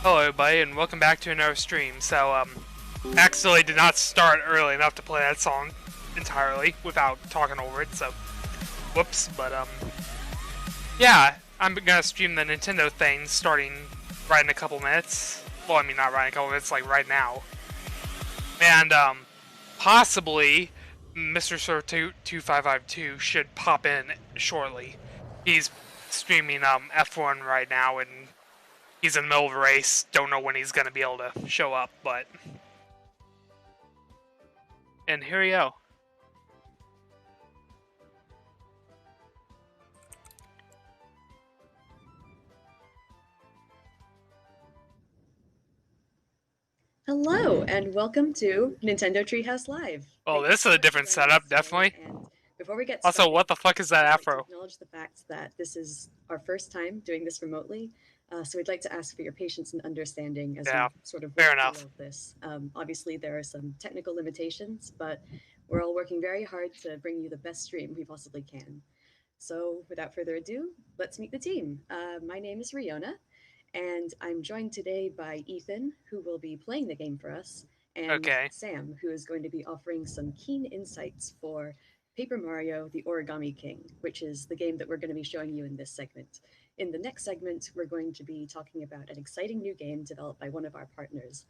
Hello everybody and welcome back to another stream. Accidentally did not start early enough to play that song entirely without talking over it, so whoops, yeah, I'm gonna stream the Nintendo thing starting right in a couple minutes. Well, I mean not right in a couple minutes, like right now. And possibly Mr. Sir 2552 should pop in shortly. He's streaming F1 right now and he's in the middle of a race. Don't know when he's gonna be able to show up, but. And here we go. Hello, and welcome to Nintendo Treehouse Live. Oh, this is a different setup, definitely. And before we get Also, started, what the fuck is that I'd like afro? to acknowledge the fact that this is our first time doing this remotely, so we'd like to ask for your patience and understanding as we sort of fair work enough. through all this. Obviously, there are some technical limitations, but we're all working very hard to bring you the best stream we possibly can. So, without further ado, let's meet the team. My name is Riona, and I'm joined today by Ethan, who will be playing the game for us, and Sam, who is going to be offering some keen insights for Paper Mario: The Origami King, which is the game that we're going to be showing you in this segment. In the next segment, we're going to be talking about an exciting new game developed by one of our partners.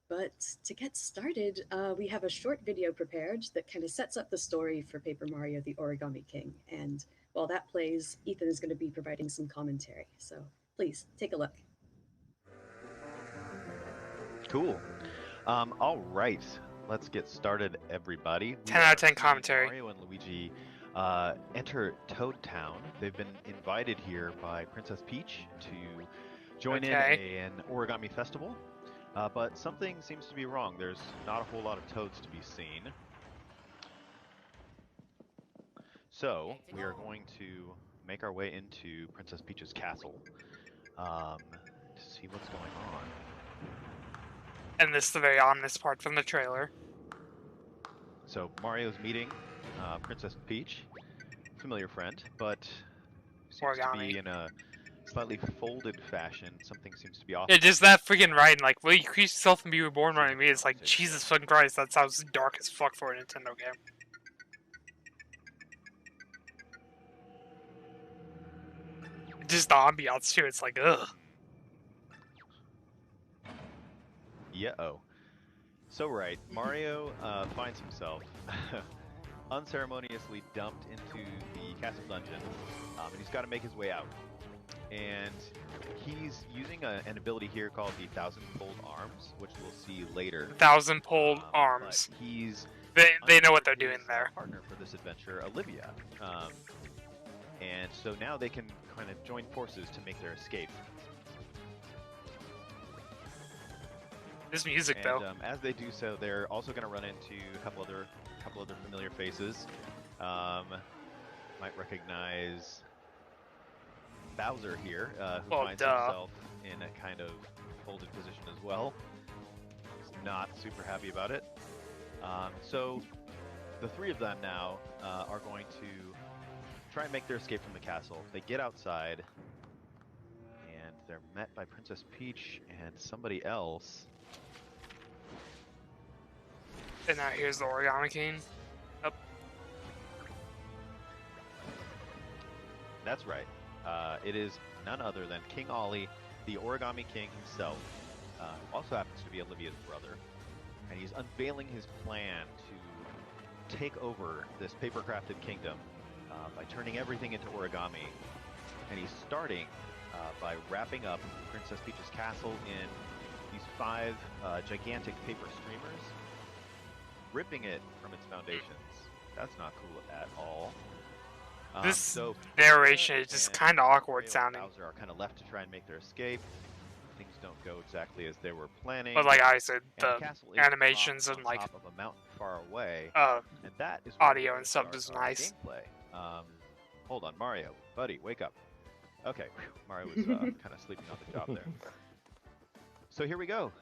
But to get started, we have a short video prepared that kind of sets up the story for Paper Mario: The Origami King. And while that plays, Ethan is going to be providing some commentary. So please take a look. Cool. All right, let's get started, everybody. 10 out of 10 commentary. Mario and Luigi enter Toad Town. They've been invited here by Princess Peach to join in an origami festival, but something seems to be wrong. There's not a whole lot of toads to be seen. So we are going to make our way into Princess Peach's castle to see what's going on. And this is the very ominous part from the trailer. So Mario's meeting Princess Peach, familiar friend, but seems to be in a slightly folded fashion. Something seems to be off. Yeah, just that freaking writing, like, will you increase yourself and be reborn running me? It's like, Jesus fucking Christ, that sounds dark as fuck for a Nintendo game. Just the ambiance too, it's like, ugh. Yeah-oh. So right, Mario finds himself unceremoniously dumped into the castle dungeon, and he's got to make his way out. And he's using an ability here called the Thousand-Fold Arms, which we'll see later. Thousand-Fold Arms. He's they know what they're doing there. Partner for this adventure, Olivia, and so now they can kind of join forces to make their escape. This music, and, though. As they do so, they're also going to run into a couple other familiar faces. Might recognize Bowser here, who finds himself in a kind of folded position as well. He's not super happy about it. So the three of them now are going to try and make their escape from the castle. They get outside, and they're met by Princess Peach and somebody else. And now here's the Origami King. Yep. That's right. It is none other than King Ollie, the Origami King himself, who also happens to be Olivia's brother. And he's unveiling his plan to take over this paper-crafted kingdom by turning everything into origami. And he's starting by wrapping up Princess Peach's castle in these 5 gigantic paper streamers, ripping it from its foundations. That's not cool at all. This narration is just kind of awkward sounding. Bowser are kind of left to try and make their escape. Things don't go exactly as they were planning. But like I said, the animations and like top of a mountain far away, and that is audio and stuff is nice. Gameplay. Hold on, Mario, buddy, wake up. Okay, Mario was kind of sleeping on the job there. So here we go.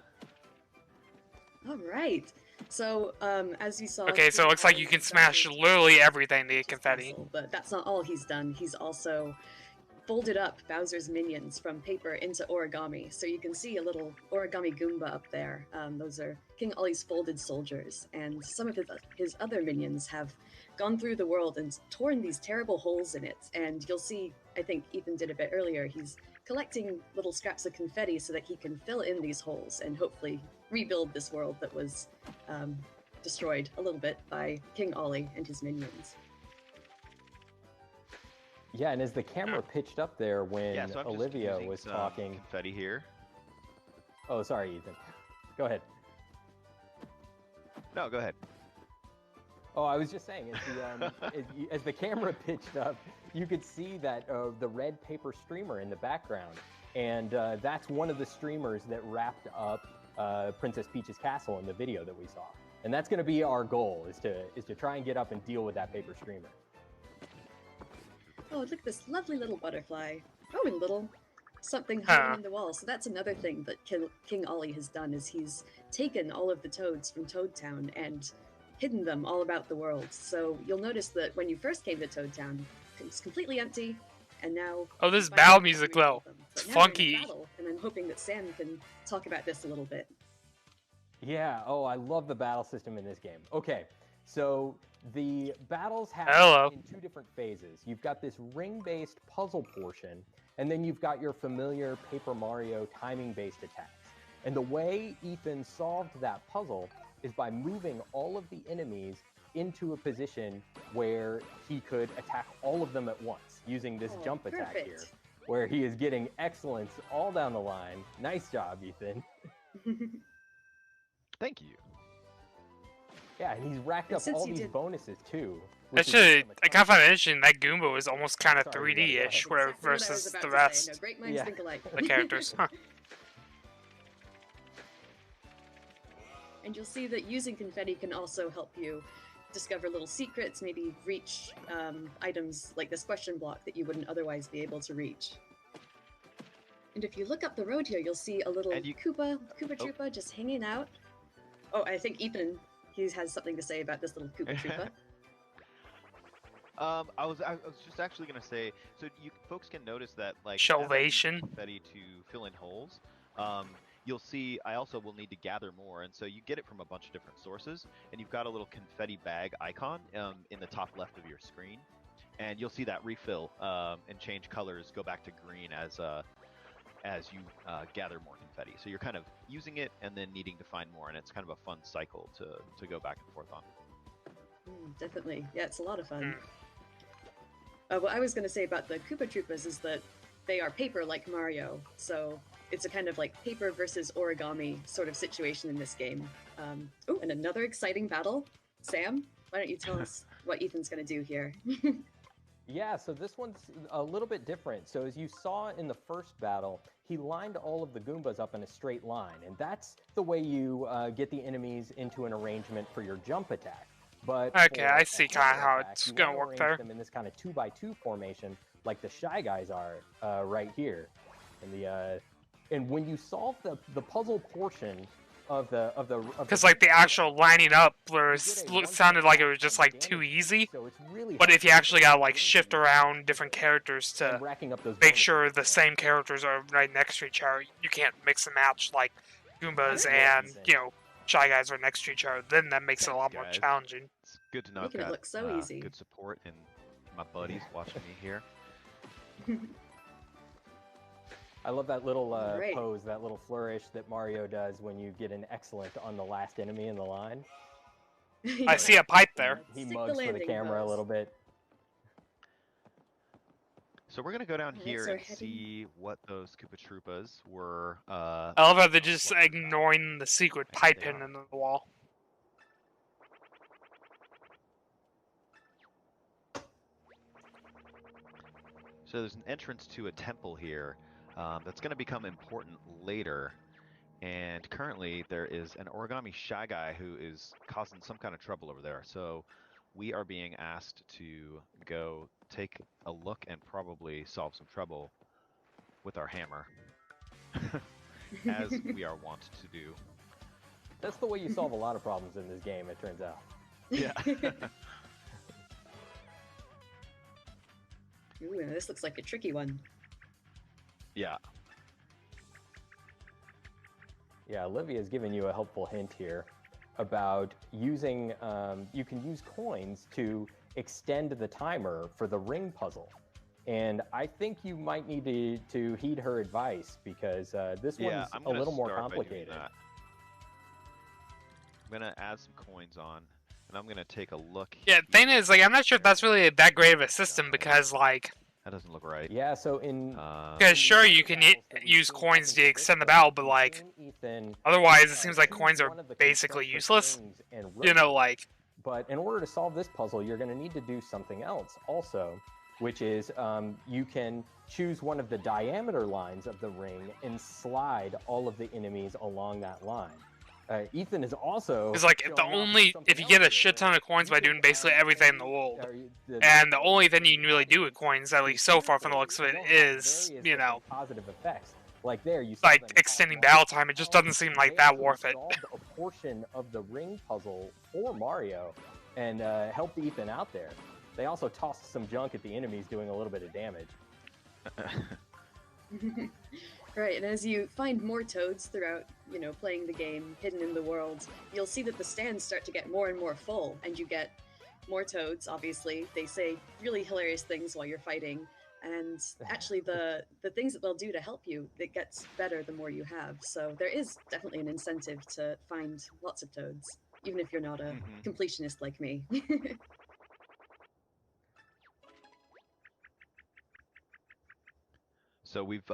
All right. So, as you saw... Okay, so it looks like you can smash literally everything to get confetti. But that's not all he's done. He's also folded up Bowser's minions from paper into origami. So you can see a little origami Goomba up there. Those are King Ollie's folded soldiers, and some of his other minions have gone through the world and torn these terrible holes in it. And you'll see, I think Ethan did a bit earlier, he's collecting little scraps of confetti so that he can fill in these holes and hopefully rebuild this world that was destroyed a little bit by King Ollie and his minions. Yeah, and as the camera pitched up there when Yeah, so I'm just Olivia using was some talking. confetti here. Oh, sorry, Ethan. Go ahead. No, go ahead. Oh, I was just saying, as the camera pitched up, you could see that the red paper streamer in the background, and that's one of the streamers that wrapped up Princess Peach's castle in the video that we saw. And that's going to be our goal, is to try and get up and deal with that paper streamer. Oh, look at this lovely little butterfly. Oh, and little something hiding in the wall. So that's another thing that King Ollie has done, is he's taken all of the toads from Toad Town and hidden them all about the world. So you'll notice that when you first came to Toad Town, it's completely empty, and now... Oh, this is finally battle music, revealed though. them. It's But now we're in a funky. battle, and I'm hoping that Sam can talk about this a little bit. Yeah, oh, I love the battle system in this game. Okay, so the battles Hello. happen in two different phases. You've got this ring-based puzzle portion, and then you've got your familiar Paper Mario timing-based attacks. And the way Ethan solved that puzzle is by moving all of the enemies into a position where he could attack all of them at once, using this jump attack perfect. here, where he is getting excellence all down the line. Nice job, Ethan. Thank you. Yeah, and he's racked And up since all you these did- bonuses too. I which is awesome. kind of find it interesting that Goomba was almost kind of Sorry, 3D-ish, yeah, Exactly where what I was versus about the to say. rest No, great minds Yeah. think alike. of the characters. Huh. And you'll see that using confetti can also help you discover little secrets, maybe reach items like this question block that you wouldn't otherwise be able to reach. And if you look up the road here, you'll see a little And you- Koopa Troopa just hanging out. Oh, I think Ethan, he has something to say about this little Koopa Troopa. I was just actually gonna say, so you folks can notice that like as I use Shelvation. confetti to fill in holes. You'll see I also will need to gather more, and so you get it from a bunch of different sources. And you've got a little confetti bag icon in the top left of your screen, and you'll see that refill and change colors, go back to green as you gather more confetti. So you're kind of using it and then needing to find more, and it's kind of a fun cycle to go back and forth on. Definitely. Yeah, it's a lot of fun. Mm. What I was going to say about the Koopa Troopas is that they are paper like Mario, so it's a kind of like paper versus origami sort of situation in this game. Oh, and another exciting battle. Sam, why don't you tell us what Ethan's going to do here? Yeah, so this one's a little bit different. So as you saw in the first battle, he lined all of the Goombas up in a straight line, and that's the way you get the enemies into an arrangement for your jump attack. But Okay, for I a see combo kinda how attack, it's you gonna wanna work arrange there. them in this kind of 2x2 formation, like the Shy Guys are right here. And when you solve the puzzle portion of the Because like the actual lining up where it you get a sounded like it was one-shot just like damage too boost, easy. so it's really But hard if you to actually gotta like win shift these around different characters and to racking up those make bonuses sure as the well. same characters are right next to each other, you can't mix and match like Goombas Alright. and Shy Guys are next to each other. Then that makes it a lot more Guys. challenging. It's good to know Making I've it got look so easy. good support and my buddies watching me here. I love that little Great. pose, that little flourish that Mario does when you get an excellent on the last enemy in the line. I see a pipe there. He Stick the mugs for the landing camera a pose. little bit. So we're gonna go down Alright, here so and heading- see what those Koopa Troopas were. I love how they're just what- ignoring the secret I pipe think they hidden are. in the wall. So there's an entrance to a temple here that's going to become important later. And currently there is an origami shy guy who is causing some kind of trouble over there. So we are being asked to go take a look and probably solve some trouble with our hammer, as we are wont to do. That's the way you solve a lot of problems in this game, it turns out. Yeah. Ooh, this looks like a tricky one. Yeah. Yeah, Olivia's given you a helpful hint here about using, you can use coins to extend the timer for the ring puzzle. And I think you might need to heed her advice because this one's I'm a gonna little more start by doing complicated. that. I'm gonna add some coins on, and I'm gonna take a look. Yeah, the thing is, like, I'm not sure if that's really that great of a system because, like, That doesn't look right. Yeah, so in because sure you can use coins to extend the battle, but like, otherwise it seems like coins are basically useless. You know, like. But in order to solve this puzzle, you're going to need to do something else also, which is you can choose one of the diameter lines of the ring and slide all of the enemies along that line. Ethan is also. It's like if you get a shit ton of coins by doing basically everything in the world, and the only thing you can really do with coins, at least so far from the looks of it, is positive effects. Like there, you like extending battle time. It just doesn't seem like that worth it. Solved a portion of the ring puzzle for Mario, and helped Ethan out there. They also tossed some junk at the enemies, doing a little bit of damage. Right, and as you find more toads throughout, playing the game, hidden in the world, you'll see that the stands start to get more and more full, and you get more toads, obviously. They say really hilarious things while you're fighting, and actually the things that they'll do to help you, it gets better the more you have. So there is definitely an incentive to find lots of toads, even if you're not a completionist like me. So we've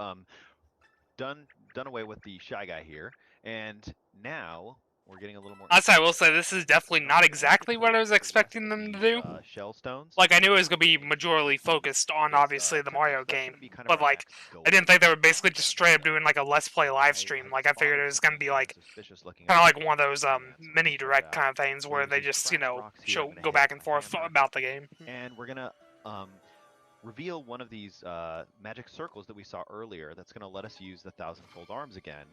done away with the shy guy here, and now we're getting a little more. Honestly, I will say this is definitely not exactly what I was expecting them to do. Shell stones. Like, I knew it was going to be majorly focused on, obviously, the Mario game, but, like, I didn't think they were basically just straight up doing, like, a Let's Play live stream. Like, I figured it was going to be, like, kind of like one of those, mini direct kind of things where they just, go back and forth about the game. And we're gonna, reveal one of these magic circles that we saw earlier that's going to let us use the 1,000-fold arms again.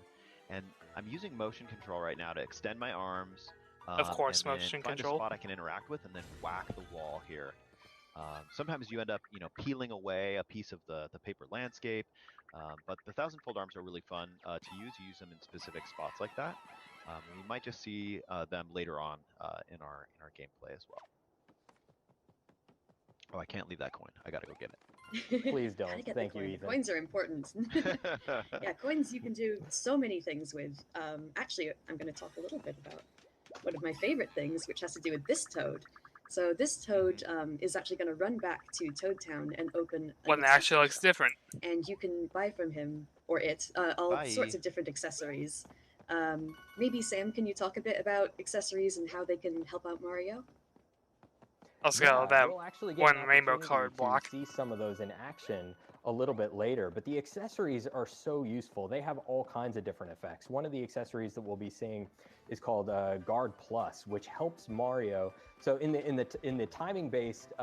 And I'm using motion control right now to extend my arms. Of course, and motion find control. a spot I can interact with and then whack the wall here. Sometimes you end up, peeling away a piece of the paper landscape. But the 1,000-fold arms are really fun to use. You use them in specific spots like that. We might just see them later on in our gameplay as well. Oh, I can't leave that coin. I gotta go get it. Please don't. Thank you, coin. Ethan. Coins are important. Yeah, coins you can do so many things with. Actually, I'm going to talk a little bit about one of my favorite things, which has to do with this toad. So this toad is actually going to run back to Toad Town and open One that actually looks different. And you can buy from him, or it, all sorts of different accessories. Maybe, Sam, can you talk a bit about accessories and how they can help out Mario? Let's go, that we'll actually get one an rainbow-colored opportunity block. to see some of those in action a little bit later, but the accessories are so useful. They have all kinds of different effects. One of the accessories that we'll be seeing is called Guard Plus, which helps Mario. So in the timing-based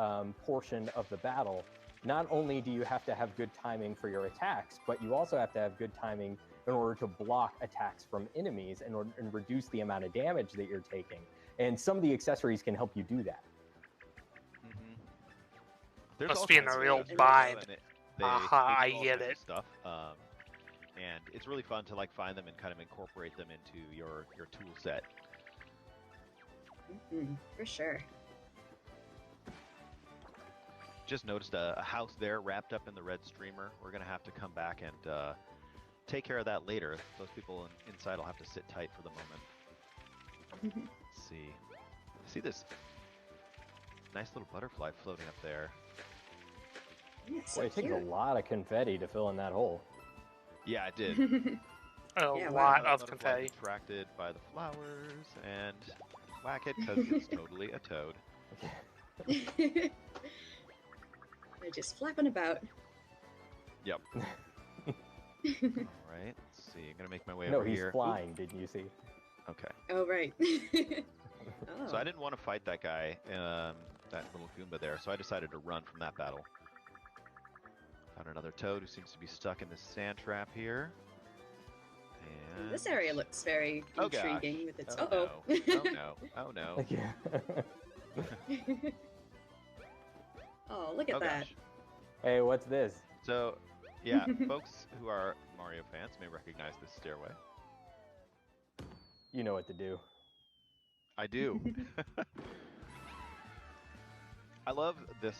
portion of the battle, not only do you have to have good timing for your attacks, but you also have to have good timing in order to block attacks from enemies and reduce the amount of damage that you're taking. And some of the accessories can help you do that. Must be in a real bind. Aha, I get it. Stuff, and it's really fun to find them and kind of incorporate them into your tool set. For sure. Just noticed a house there wrapped up in the red streamer. We're gonna have to come back and take care of that later. Those people inside will have to sit tight for the moment. Let's see this nice little butterfly floating up there. Boy, it takes a lot of confetti to fill in that hole. Yeah, it did. A lot of confetti. Attracted by the flowers and whack it because it's totally a toad. They're just flapping about. Yep. All right, let's see. I'm gonna make my way over here. No, he's flying. Didn't you see? Okay. Oh, right. So I didn't want to fight that guy, that little Goomba there, so I decided to run from that battle. Found another toad who seems to be stuck in this sand trap here. And... This area looks very intriguing with its... Oh no. Oh no. Oh, look at that. Gosh. Hey, what's this? So, yeah, folks who are Mario fans may recognize this stairway. You know what to do. I do. I love this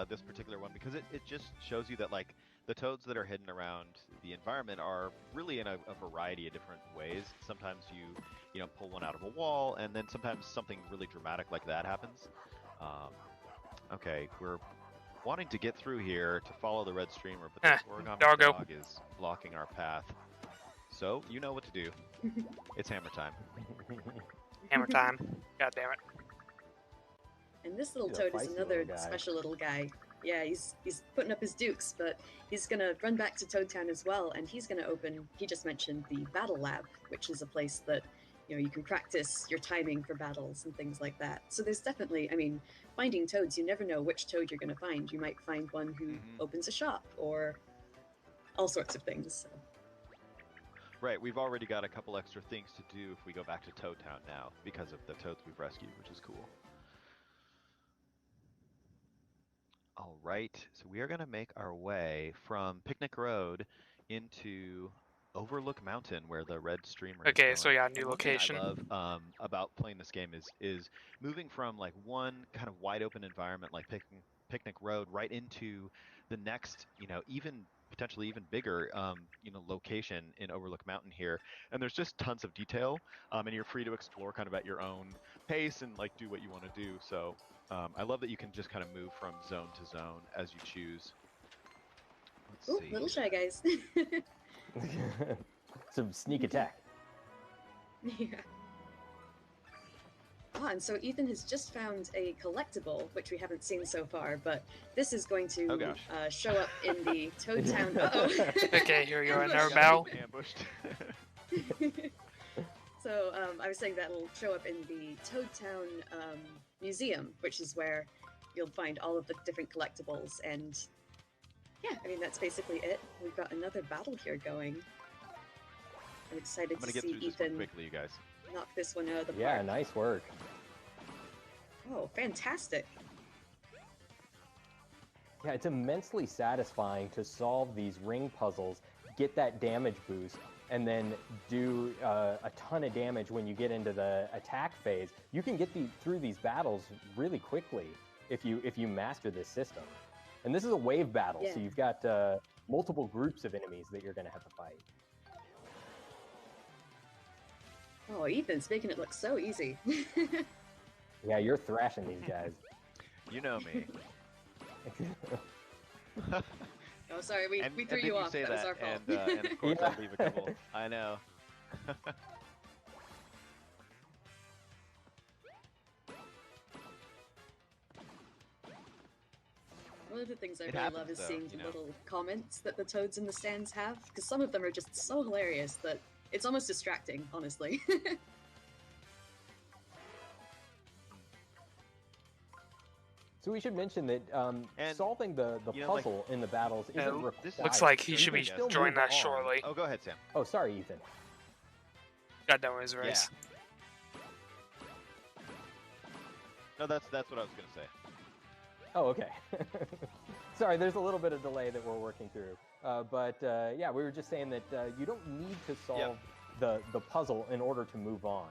this particular one because it just shows you that like the toads that are hidden around the environment are really in a variety of different ways. Sometimes you know pull one out of a wall, and then sometimes something really dramatic like that happens. Okay, we're wanting to get through here to follow the red streamer, but this origami doggo. dog is blocking our path. So you know what to do. It's hammer time. Hammer time. God damn it. And this little He's a toad is feisty another little guy. special little guy. Yeah, he's putting up his dukes, but he's gonna run back to Toad Town as well, and he's gonna open. He just mentioned the Battle Lab, which is a place that you can practice your timing for battles and things like that. So there's definitely, I mean, finding toads, you never know which toad you're gonna find. You might find one who opens a shop or all sorts of things. So. Right, we've already got a couple extra things to do if we go back to Toad Town now because of the toads we've rescued, which is cool. All right, so we are going to make our way from Picnic Road into Overlook Mountain, where the red streamer is Okay, going. so yeah, And new one thing location. I love about playing this game is moving from like one kind of wide open environment like Picnic Road right into the next, even potentially even bigger, location in Overlook Mountain here. And there's just tons of detail, and you're free to explore kind of at your own pace and like do what you want to do. So I love that you can just kind of move from zone to zone as you choose. Let's Ooh, see. little shy guys. Some sneak attack. Yeah. Ah, and so Ethan has just found a collectible, which we haven't seen so far, but this is going to Oh, gosh. show up in the Toad Town. Uh-oh. Okay, here we go. Another Ambush. battle. Ambushed. So I was saying that'll show up in the Toad Town Museum, which is where you'll find all of the different collectibles. And yeah, I mean, that's basically it. We've got another battle here going. I'm excited I'm gonna to get see through this one Ethan quickly, you guys. knock this one out of the Yeah, park. nice work. Oh, fantastic. Yeah, it's immensely satisfying to solve these ring puzzles, get that damage boost, and then do a ton of damage when you get into the attack phase. You can get through these battles really quickly if you master this system. And this is a wave battle, Yeah. so you've got multiple groups of enemies that you're going to have to fight. Oh, Ethan's making it look so easy. Yeah, you're thrashing these guys. You know me. Oh, sorry, we And threw then you off. say That was our fault. and of course Yeah. I leave a couple. I know. One of the things I It really love happens, is though, seeing the you know. little comments that the toads in the stands have, because some of them are just so hilarious that it's almost distracting, honestly. So we should mention that And, solving the you know, like- puzzle in the battles isn't No, required. this Looks like he You should can be still joining move us on. shortly. Oh, go ahead, Sam. Oh, sorry, Ethan. Got done with his race. No, that's what I was gonna say. Oh, okay. Sorry, there's a little bit of delay that we're working through. But yeah, we were just saying that you don't need to solve the puzzle in order to move on.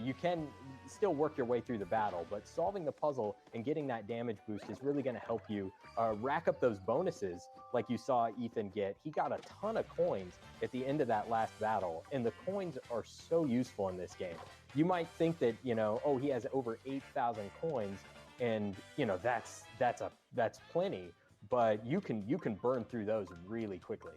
You can still work your way through the battle, but solving the puzzle and getting that damage boost is really going to help you rack up those bonuses like you saw Ethan get. He got a ton of coins at the end of that last battle, and the coins are so useful in this game. You might think that, oh, he has over 8,000 coins, and that's plenty, but you can burn through those really quickly.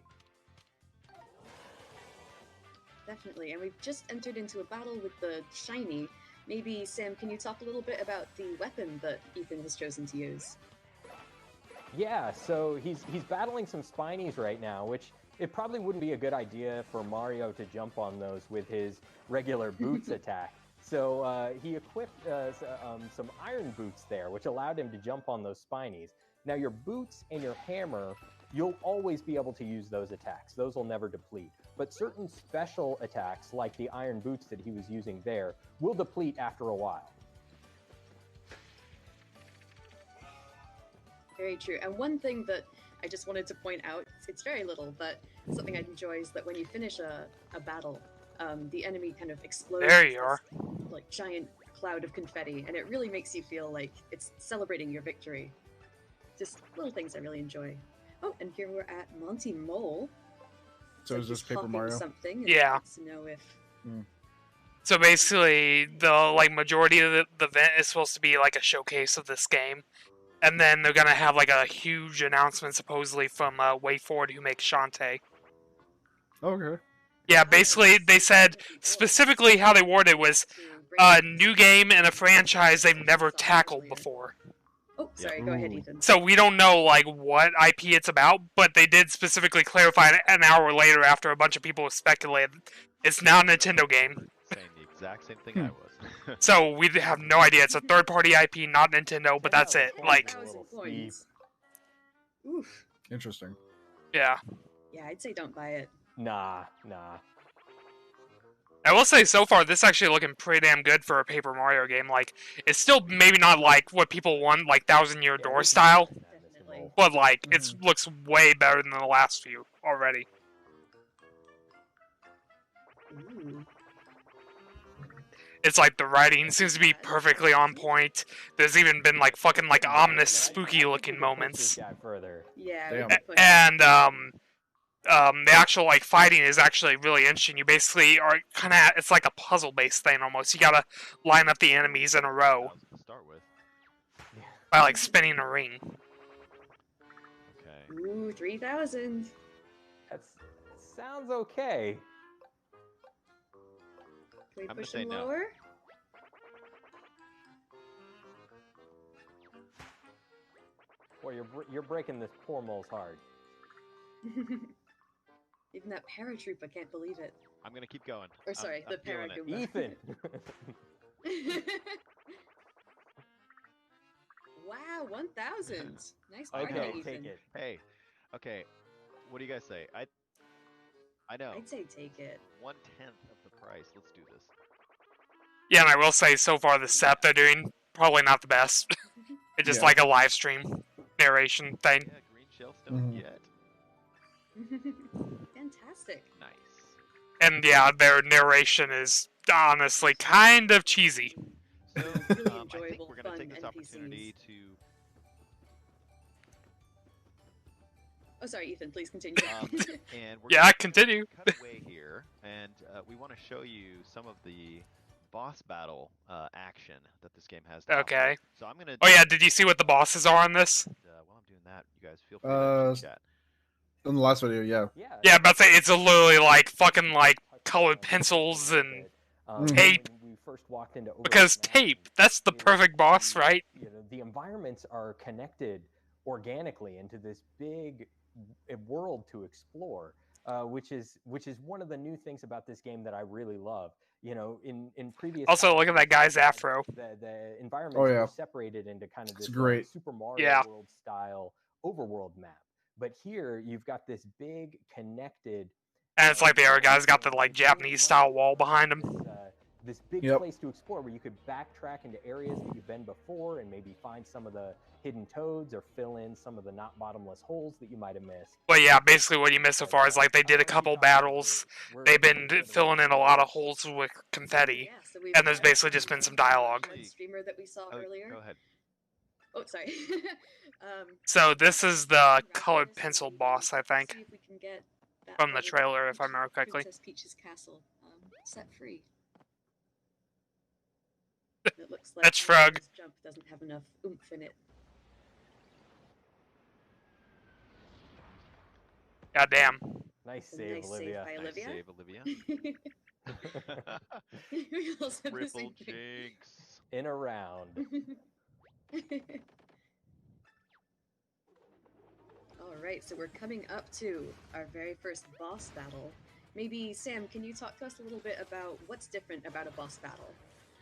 Definitely, and we've just entered into a battle with the shiny. Maybe, Sam, can you talk a little bit about the weapon that Ethan has chosen to use? Yeah, so he's battling some Spinies right now, which it probably wouldn't be a good idea for Mario to jump on those with his regular boots attack. So he equipped some iron boots there, which allowed him to jump on those Spinies. Now your boots and your hammer, you'll always be able to use those attacks. Those will never deplete. But certain special attacks, like the iron boots that he was using there, will deplete after a while. Very true. And one thing that I just wanted to point out, it's very little, but something I enjoy is that when you finish a battle, the enemy kind of explodes. There you are. This, like, giant cloud of confetti, and it really makes you feel like it's celebrating your victory. Just little things I really enjoy. Oh, and here we're at Monty Mole. So is this he's Paper hawking Mario? Something and Yeah. wants to know if So basically, the like majority of the event is supposed to be like a showcase of this game, and then they're gonna have like a huge announcement supposedly from Way Forward, who makes Shantae. Okay. Yeah, basically they said specifically how they worded it was a new game in a franchise they've never tackled before. Oh, sorry. Go ahead, Ooh. Ethan. So we don't know like what IP it's about, but they did specifically clarify an hour later after a bunch of people speculated it's now a Nintendo game. Saying the exact same thing I was. So we have no idea. It's a third-party IP, not Nintendo, but that's it. Like, 10,000 coins. Oof. Interesting. yeah. Yeah, I'd say don't buy it. Nah. I will say, so far, this is actually looking pretty damn good for a Paper Mario game. Like, it's still maybe not like what people want, like Thousand Year Door style, Definitely. but like, it looks way better than the last few already. Ooh. It's like the writing seems to be perfectly on point. There's even been like fucking like ominous, spooky looking moments. Further. Yeah. Damn. we could put- And the actual like fighting is actually really interesting. You basically are kind of it's like a puzzle based thing almost. You gotta line up the enemies in a row To start with. by like spinning a ring. Okay. Ooh, 3,000. That sounds okay. Can we I'm gonna push say him no. lower? Boy, you're breaking this poor mole's heart. Even that paratrooper can't believe it. I'm gonna keep going. Or sorry, the feeling it. Paragoomba. Ethan. Wow, 1,000. Nice Okay, bargain, Ethan. take it. Hey, okay. What do you guys say? I know. I'd say take it. 1/10 of the price. Let's do this. Yeah, and I will say so far the set they're doing probably not the best. It's just Yeah. like a live stream narration thing. Yeah, green shell stone Mhm. yet. Fantastic. Nice. And yeah, their narration is honestly kind of cheesy. So Really I think enjoyable, we're gonna fun take this NPCs. opportunity to Oh, sorry, Ethan. Please continue. and we're Yeah, gonna continue. cut away here, and we want to show you some of the boss battle action that this game has. To offer. Okay. So I'm gonna. Oh yeah, did you see what the bosses are on this? While I'm doing that, you guys feel free to chat. In the last video, yeah. Yeah, but it's literally like fucking like colored pencils and tape. When we first walked into Because Overwatch tape, that's the perfect boss, right? You know, the environments are connected organically into this big world to explore, which is one of the new things about this game that I really love. You know, in previous Also, look at that guy's titles, afro. The environments Oh, yeah. were separated into kind of It's this great. Super Mario Yeah. World style overworld map. But here you've got this big connected. And it's like the other guy's got the like Japanese style wall behind him. This big Yep. place to explore where you could backtrack into areas that you've been before and maybe find some of the hidden toads or fill in some of the not bottomless holes that you might have missed. But yeah, basically what you missed so far is like they did a couple battles. They've been filling in a lot of holes with confetti. Yeah, so we've And there's got basically just been some dialogue. one streamer that we saw Oh, earlier. go ahead. Oh, sorry. So this is the colored pencil boss, I think, See if we can get that from the part of trailer, if I remember correctly. Princess Peach's castle set free. It looks like That's Frog. this jump doesn't have enough oomph in it. Goddamn. Nice A save, nice save Olivia. by Nice Olivia. save, Olivia. We all said the Triple same thing. jinx. In a round. All right, so we're coming up to our very first boss battle. Maybe, Sam, can you talk to us a little bit about what's different about a boss battle?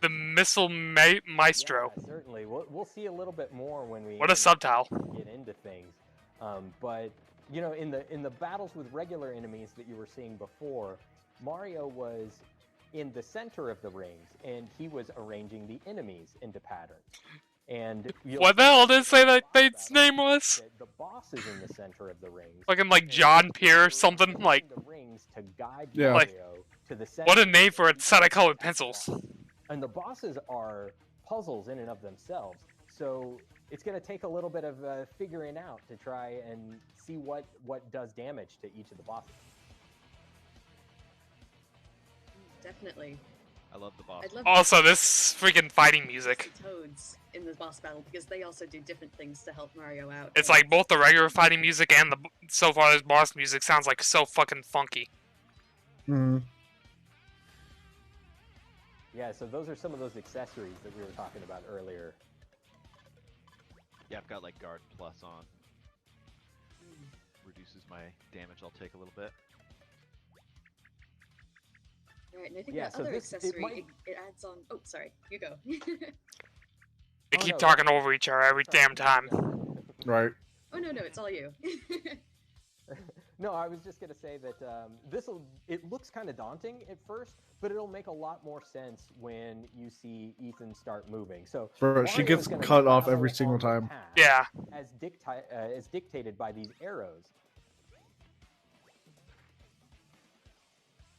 The Missile Maestro. Yeah, certainly. We'll see a little bit more when we What a subtitle. get into things. But you know, in the battles with regular enemies that you were seeing before, Mario was in the center of the rings, and he was arranging the enemies into patterns. And What the hell did it say that its name was? The boss is in the center of the rings. Fucking like and John Pierre or you're something. using Like, the rings to guide Yeah. Like, Mario to the center. what a name for a set of colored That's the pencils. boss. And the bosses are puzzles in and of themselves, so it's going to take a little bit of figuring out to try and see what does damage to each of the bosses. Definitely. I love the boss. I'd love Also, this freaking fighting music. Toads in the boss battle because they also do different things to help Mario out. It's like both the regular fighting music and the so far this boss music sounds like so fucking funky. Hmm. Yeah, so those are some of those accessories that we were talking about earlier. Yeah, I've got like guard plus on. Reduces my damage I'll take a little bit. Right, and I think Yeah, that so other this- it accessory, might- it adds on... Oh, sorry, you go. They Oh, keep no, talking that's- over each other every damn time. Right. Oh, no, it's all you. No, I was just gonna say that it looks kind of daunting at first, but it'll make a lot more sense when you see Ethan start moving. So Bro, she Mario's gets gonna cut off travel every single on the time. path Yeah. as dictated by these arrows.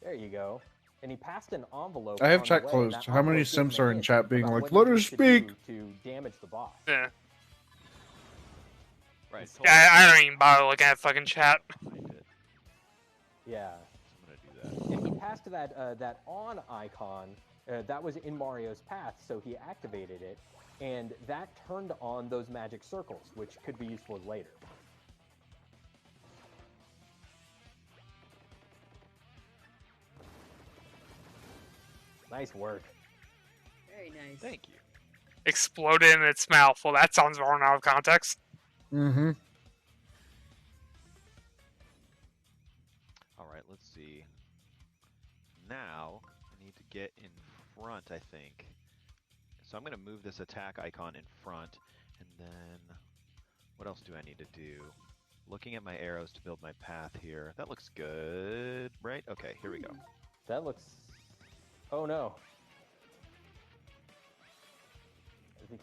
There you go. And he passed an envelope. I have on the chat way, and closed. that How many envelope gives Sims him a are in hint chat being about like, what "Let he her needs to speak"? do to damage the boss. Yeah. Right. Yeah, I don't even bother looking at fucking chat. Find it. Yeah. So I'm gonna do that. And he passed that on icon that was in Mario's path, so he activated it, and that turned on those magic circles, which could be useful later. Nice work. Very nice. Thank you. Exploded in its mouth. Well, that sounds wrong out of context. Mm-hmm. All right, let's see. Now I need to get in front, I think. So I'm gonna move this attack icon in front, and then what else do I need to do? Looking at my arrows to build my path here. That looks good, right? Okay, here we go. That looks... Oh no. I think...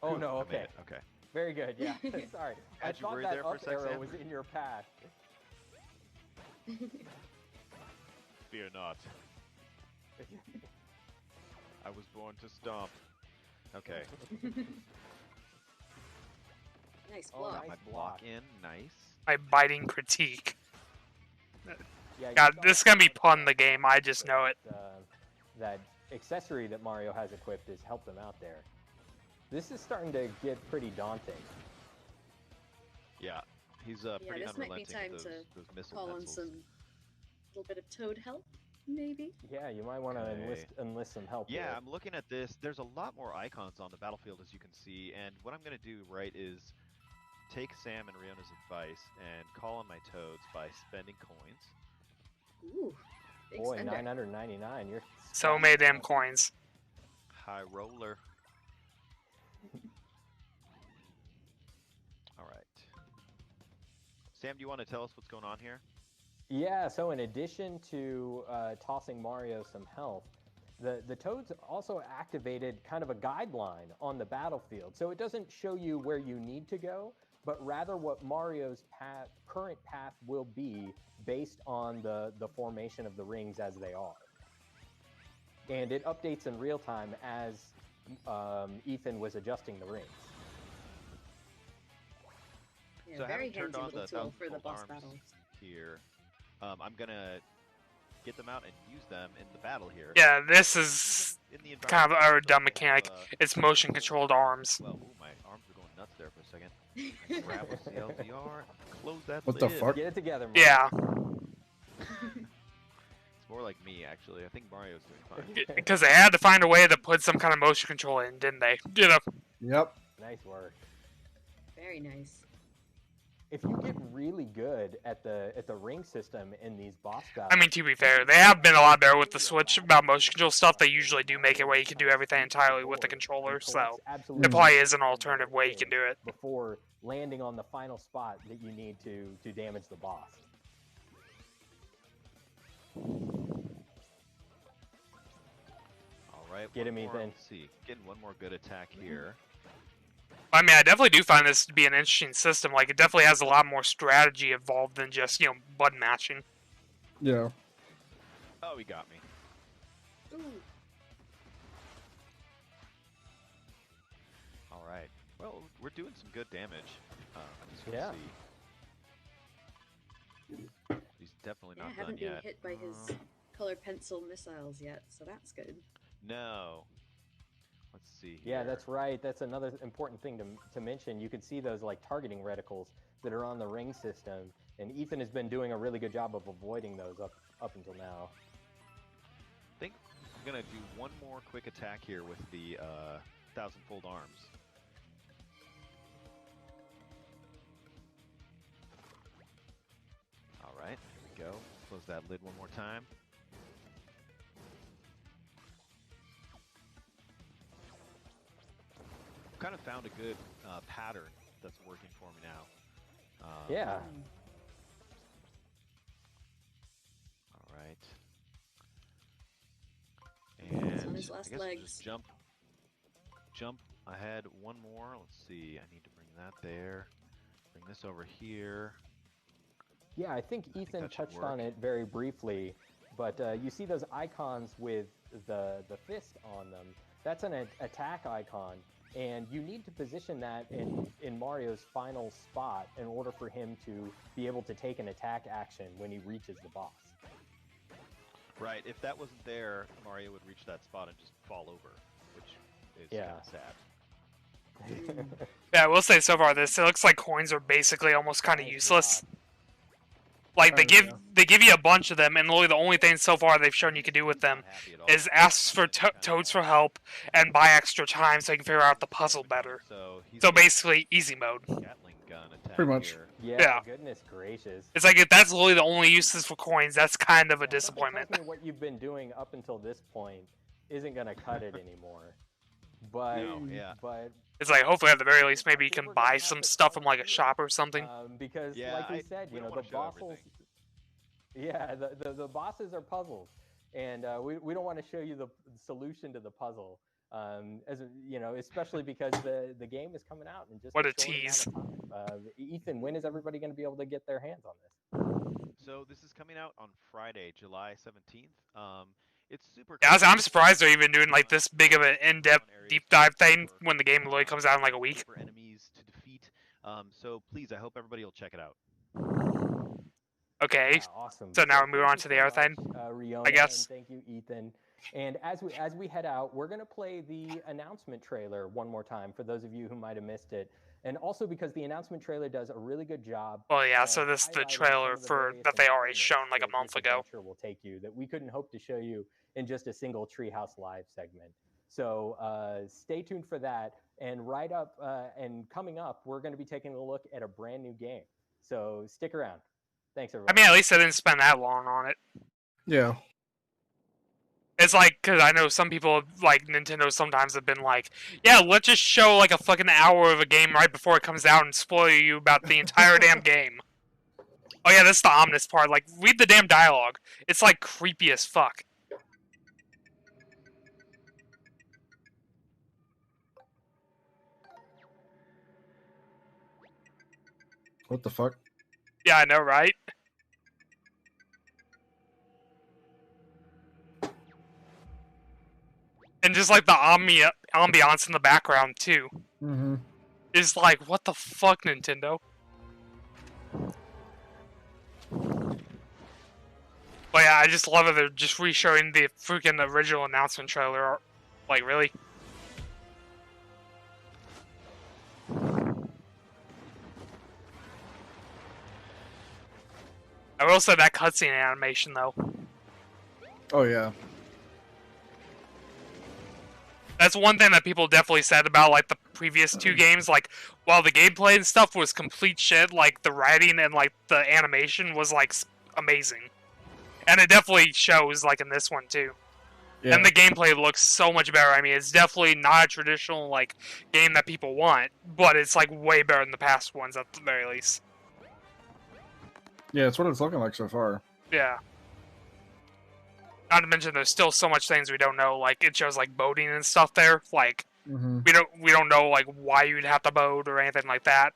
Oh no, I made okay. it, okay. Very good, yeah. Sorry. I Had you thought worried that there for a up sec, arrow Sam? was in your path. Fear not. I was born to stomp. Okay. Nice Oh, block. nice My block. block in, nice. My biting critique. Yeah, you God, saw this is that gonna be on pun the the game, I just know it. that accessory that Mario has equipped has helped him out there. This is starting to get pretty daunting. Yeah, he's Yeah, pretty this might be unrelenting time with to those missile Call on pencils. some little bit of Toad help, maybe? Yeah, you might want to Okay. enlist some help. Yeah, here. I'm looking at this. There's a lot more icons on the battlefield, as you can see, and what I'm going to do, right, is take Sam and Riona's advice and call on my toads by spending coins. Ooh, big Boy, spender. 999. You're So many damn coins. High roller. All right. Sam, do you want to tell us what's going on here? Yeah, so in addition to tossing Mario some health, the Toads also activated kind of a guideline on the battlefield. So it doesn't show you where you need to go, but rather what Mario's current path will be based on the formation of the rings as they are. And it updates in real time as Ethan was adjusting the rings. Yeah, So very having turned handy on little the tool for the 1,000 boss arms battles. here, I'm going to get them out and use them in the battle here. Yeah, this is In the kind of environment, a dumb they have, mechanic. It's motion controlled arms. Well, ooh, my arms are going nuts there for a second. I grab with the LDR, close that What the lid. fuck? Get it together, Mario. Yeah, It's more like me, actually. I think Mario's doing fine. because they had to find a way to put some kind of motion control in, didn't they? You know, Yep. Nice work. Very nice. If you get really good at the ring system in these boss battles, I mean, to be fair, they have been a lot better with the Switch about motion control stuff. They usually do make it where you can do everything entirely with the controller, so absolutely it probably is an alternative way you can do it. before landing on the final spot that you need to damage the boss. All right. Get one him, more- Ethan. Let's see. Getting one more good attack here. I mean, I definitely do find this to be an interesting system. Like, it definitely has a lot more strategy involved than just, button matching. Yeah. Oh, he got me. Ooh. All right. Well, we're doing some good damage. As you'll Yeah. see. He's definitely Yeah, not I haven't done been yet. hit by his colored pencil missiles yet, so that's good. No. Let's see Yeah, here. that's right. That's another important thing to mention. You can see those like targeting reticles that are on the ring system, and Ethan has been doing a really good job of avoiding those up until now. I think I'm gonna do one more quick attack here with the thousand-fold arms. All right, here we go. Close that lid one more time. Kind of found a good pattern that's working for me now. Yeah. All right. And He's on his last I guess we'll legs. just jump ahead one more. Let's see. I need to bring that there. Bring this over here. Yeah, I think Ethan that should touched on work. it very briefly, but you see those icons with the fist on them. That's an attack icon, and you need to position that in Mario's final spot in order for him to be able to take an attack action when he reaches the boss. Right. If that wasn't there, Mario would reach that spot and just fall over, which is kind Yeah. of sad. Yeah, I will say so far it looks like coins are basically almost kind of Nice useless. job. Like they Kinda, give you a bunch of them, and literally the only thing so far they've shown you can do with them Not happy at all. is ask for toads for help and buy extra time so you can figure out the puzzle better. So, he's So gonna basically, easy mode. Gatling gun attack Pretty much. here. Yeah, Yeah. goodness gracious. It's like if that's literally the only uses for coins, that's kind of a Yeah, something disappointment. tells me what you've been doing up until this point isn't going to cut it anymore. But, No, yeah. but It's like hopefully at the very least maybe you think can we're gonna buy have some to stuff call from like it a here. shop or something. Because, Yeah, like we said, we you know, don't the wanna show bosses. everything. Yeah, the bosses are puzzles, and we don't want to show you the solution to the puzzle. As you know, especially because the game is coming out in just What a a short amount tease. of time. Ethan, when is everybody going to be able to get their hands on this? So this is coming out on Friday, July 17th. It's super. Yeah, I'm cool. surprised they're even doing like this big of an in-depth deep dive thing when the game literally comes out in like a week. For enemies to defeat. So please, I hope everybody will check it out. Okay, Yeah, awesome. so now we move thank on you to the so other thing, much, Riona, I guess. And thank you, Ethan. And as we head out, we're gonna play the announcement trailer one more time for those of you who might have missed it, and also because the announcement trailer does a really good job. Well, yeah, of so this is the highlighting some trailer of the for various that they already environments shown like a that month this ago. adventure will take you that we couldn't hope to show you in just a single Treehouse Live segment. So stay tuned for that. And right up and coming up, we're going to be taking a look at a brand new game. So stick around. Thanks, I everybody. mean, at least I didn't spend that long on it. Yeah. It's like, because I know some people, like Nintendo, sometimes have been like, yeah, let's just show like a fucking hour of a game right before it comes out and spoil you about the entire damn game. Oh yeah, that's the ominous part. Like, read the damn dialogue. It's like creepy as fuck. What the fuck? Yeah, I know, right? And just like the ambiance in the background too. Mm-hmm. Is like, what the fuck, Nintendo? But yeah, I just love it. They're just re-showing the freaking original announcement trailer. Like, really? I will say that cutscene animation, though. Oh yeah. That's one thing that people definitely said about, like, the previous two games. Like, while the gameplay and stuff was complete shit, like, the writing and, like, the animation was, like, amazing. And it definitely shows, like, in this one, too. Yeah. And the gameplay looks so much better. I mean, it's definitely not a traditional, like, game that people want, but it's, like, way better than the past ones, at the very least. Yeah, it's what it's looking like so far. Yeah. Not to mention, there's still so much things we don't know. Like, it shows, like, boating and stuff there. Like, Mm-hmm. We don't know like why you'd have to mode or anything like that.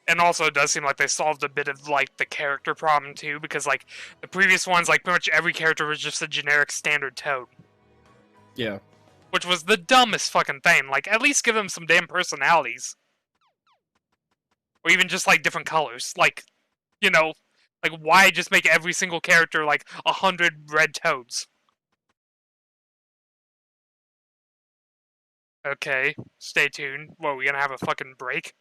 And also, it does seem like they solved a bit of like the character problem too, because like the previous ones, like pretty much every character was just a generic standard Toad, Yeah. which was the dumbest fucking thing. Like, at least give them some damn personalities, or even just like different colors. Like, you know, like why just make every single character like 100 red Toads? Okay, stay tuned. What, we gonna have a fucking break?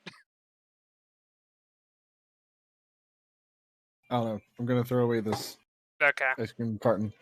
I don't know. I'm gonna throw away this Okay. ice cream carton.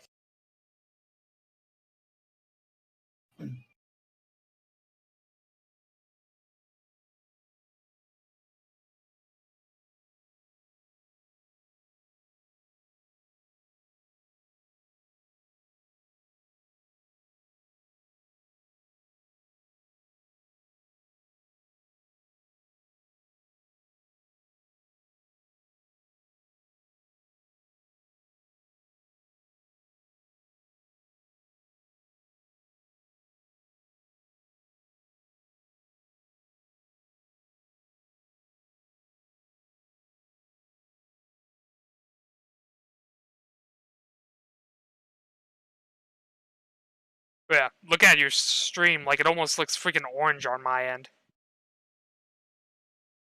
Yeah, look at your stream. Like, it almost looks freaking orange on my end.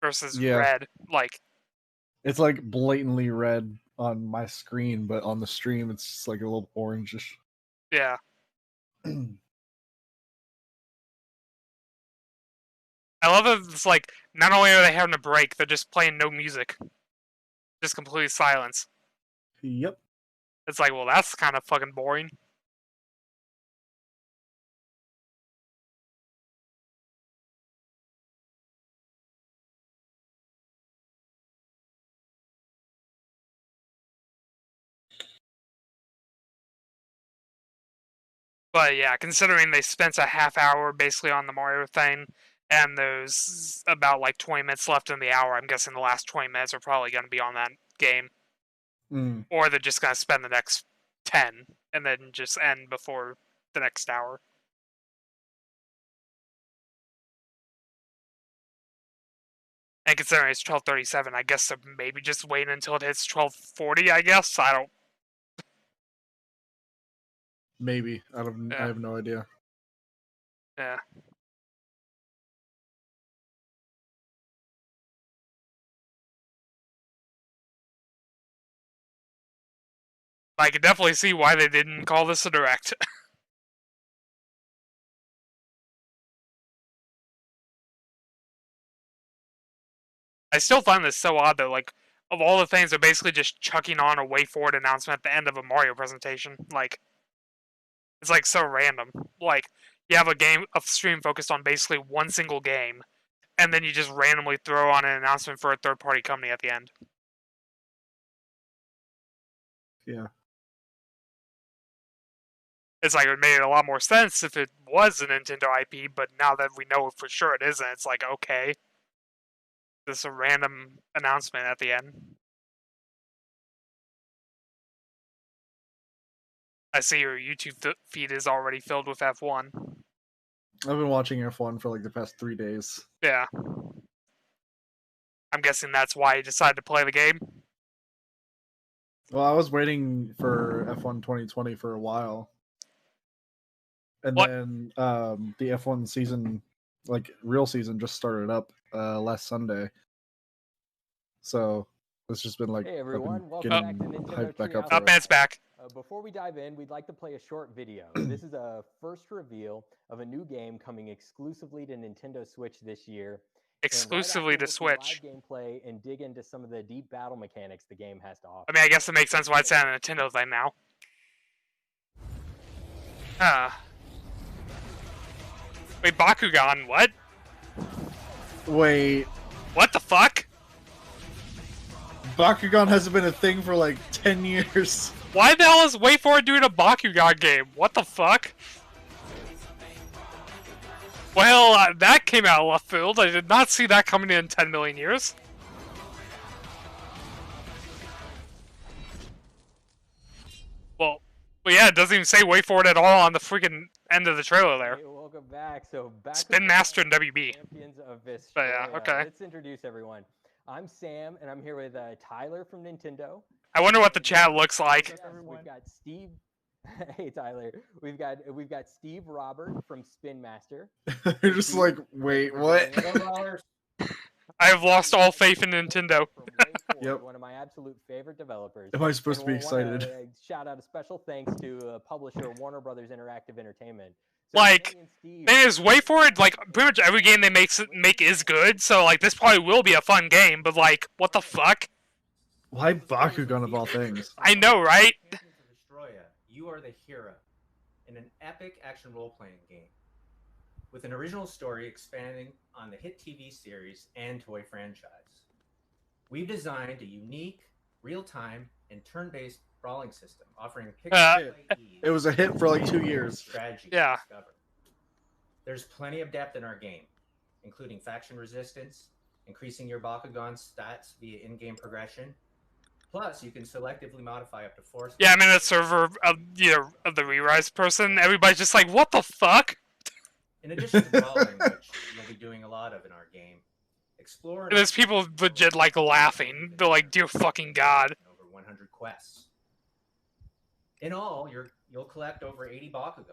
Versus Yeah. red. Like, It's like blatantly red on my screen, but on the stream it's just like a little orangish. yeah. I love that it's like, not only are they having a break, they're just playing no music. Just complete silence. Yep. It's like, well, that's kind of fucking boring. But yeah, considering they spent a half hour basically on the Mario thing, and there's about like 20 minutes left in the hour, I'm guessing the last 20 minutes are probably going to be on that game. Mm. Or they're just going to spend the next 10 and then just end before the next hour. And considering it's 12:37, I guess they're maybe just waiting until it hits 12:40, I guess? I don't... Maybe. I Yeah. have no idea. Yeah. I can definitely see why they didn't call this a direct. I still find this so odd, though. Like, of all the things, they're basically just chucking on a way forward announcement at the end of a Mario presentation. Like, it's like so random. Like, you have a stream focused on basically one single game, and then you just randomly throw on an announcement for a third-party company at the end. Yeah. It's like, it made a lot more sense if it was a Nintendo IP, but now that we know for sure it isn't, it's like, okay. This is a random announcement at the end. I see your YouTube feed is already filled with F1. I've been watching F1 for like the past 3 days. Yeah. I'm guessing that's why you decided to play the game. Well, I was waiting for F1 2020 for a while. And What? then the F1 season, like real season, just started up last Sunday. So it's just been like Hey I've everyone, been welcome getting back to Nintendo hyped back up Treehouse. for it. Man's back. Before we dive in, we'd like to play a short video. This is a first reveal of a new game coming exclusively to Nintendo Switch this year. Exclusively to Switch. Live gameplay and dig into some of the deep battle mechanics the game has to offer. I mean, I guess it makes sense why it's on a Nintendo thing now. Wait, Bakugan, what? Wait, What the fuck? Bakugan hasn't been a thing for like 10 years. Why the hell is WayForward doing a Bakugan game? What the fuck? Well, that came out of left field. I did not see that coming in 10 million years. Well, yeah, it doesn't even say wait for it at all on the freaking end of the trailer there. Hey, welcome back. So back Spin Master and WB. Champions of Vestroia. But yeah, okay. Let's introduce everyone. I'm Sam, and I'm here with Tyler from Nintendo. I wonder what the chat looks like. Yes, we've got Steve. Hey Tyler, we've got Steve Robert from Spin Master. You're just like, wait, what? I have lost all faith in Nintendo. Yep. One of my absolute favorite developers. Am I supposed to be And we'll excited? wanna, shout out a special thanks to publisher Warner Brothers Interactive Entertainment. Like, Kenny and Steve- thing is, wait for it. Like, pretty much every game they make is good. So, like, this probably will be a fun game. But, like, what the fuck? Why Bakugan of all things? I know, right? Champions of Vestroia, you are the hero in an epic action role-playing game with an original story expanding on the hit TV series and toy franchise. We've designed a unique, real-time, and turn-based brawling system offering It was a hit for like 2 years. Strategy Yeah. to discover. There's plenty of depth in our game, including faction resistance, increasing your Bakugan stats via in-game progression. Plus, you can selectively modify up to 4. Yeah, I'm in a server of the Re-Rise person. Everybody's just like, what the fuck? In addition to brawling, which you'll be doing a lot of in our game, explore. And there's people legit like laughing. They're like, dear fucking god. Over 100 quests. In all, you'll collect over 80 Bakugan,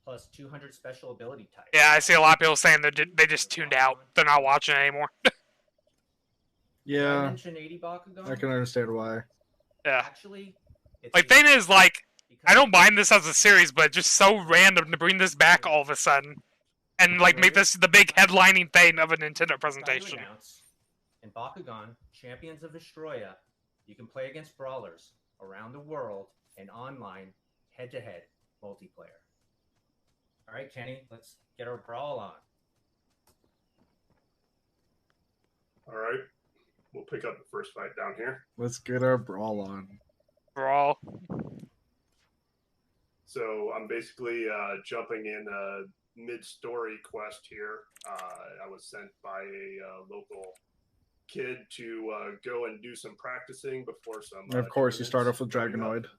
plus 200 special ability types. Yeah, I see a lot of people saying they just tuned out. They're not watching anymore. Did I Yeah, mention 80 Bakugan? I can understand why. Yeah. Actually, it's Like, thing is, like, I don't mind this as a series, but it's just so random to bring this back all of a sudden. And, like, make this the big headlining thing of a Nintendo presentation. In Bakugan, Champions of Vestroia, you can play against brawlers around the world and online, head-to-head multiplayer. All right, Kenny, let's get our brawl on. All right, we'll pick up the first fight down here. Let's get our brawl on. Brawl. So I'm basically jumping in a mid-story quest here. I was sent by a local kid to go and do some practicing before some. And of course, you start off with tournaments coming Dragonoid. up.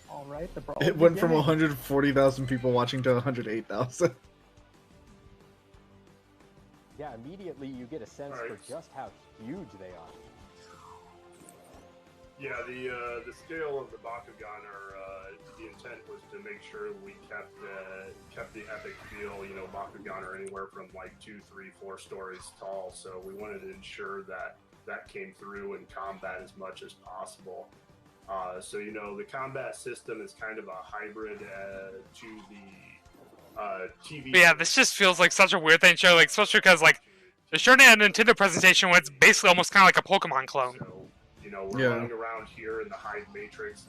All right, the brawl. It went from beginning. 140,000 people watching to 108,000. Yeah, immediately you get a sense Alright. for just how huge they are. Yeah, the scale of the Bakugan the intent was to make sure we kept the epic feel. You know, Bakugan are anywhere from like 2, 3, 4 stories tall, so we wanted to ensure that came through in combat as much as possible. So you know, the combat system is kind of a hybrid to the TV. But yeah, this just feels like such a weird thing to show, like, especially because, like, they're showing a Nintendo presentation where it's basically almost kind of like a Pokemon clone. So, you know, we're Yeah. running around here in the Hive Matrix,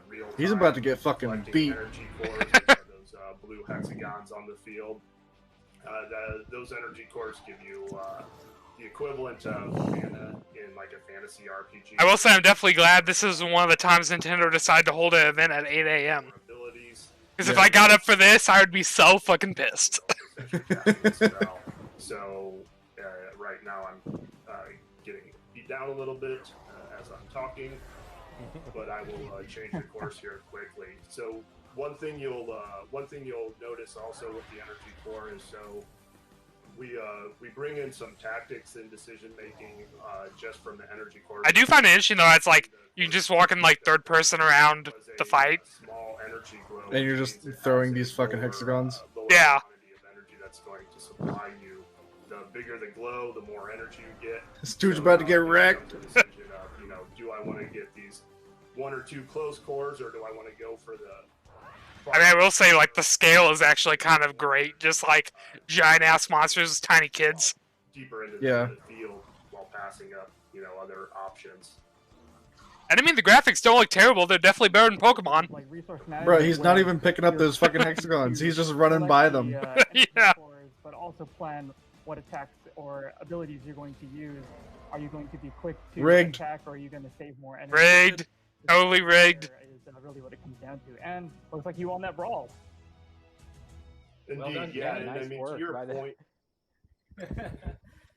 real time. He's about to get fucking collecting beat. Energy cores, which are those blue hexagons on the field. Those energy cores give you the equivalent of mana in like a fantasy RPG. I will say I'm definitely glad this is one of the times Nintendo decided to hold an event at 8 a.m. Abilities. Because if Yeah. I got up for this, I would be so fucking pissed. So right now I'm getting beat down a little bit as I'm talking, but I will change the course here quickly. So one thing you'll notice also with the energy core is so we bring in some tactics and decision making just from the energy core. I do find it interesting though. It's like you can just walk in like third person around the fight. Small energy glow, And you're just throwing these fucking hexagons? lower Yeah. quantity of energy that's going to supply you. The bigger the glow, the more energy you get. This dude's So about to now get you come wrecked. to the decision of, you know, do I want to get these 1 or 2 close cores, or do I want to go for the? I mean, I will say like the scale is actually kind of great. Just like giant ass monsters, tiny kids. Deeper into Yeah. the field while passing up, you know, other options. And I mean, the graphics don't look terrible. They're definitely better than Pokemon. Like resource management, Bro, he's not where even picking up you're those fucking selecting hexagons. to He's just running select by the, them. energy Yeah. cores, but also plan what attacks or abilities you're going to use. Are you going to be quick to Rigged. attack, or are you going to save more energy? Rigged. This Totally rigged. Is really what it comes down to. And looks like you won that brawl. Well Indeed, done, yeah, Dan. and I Nice mean work to your by the- point.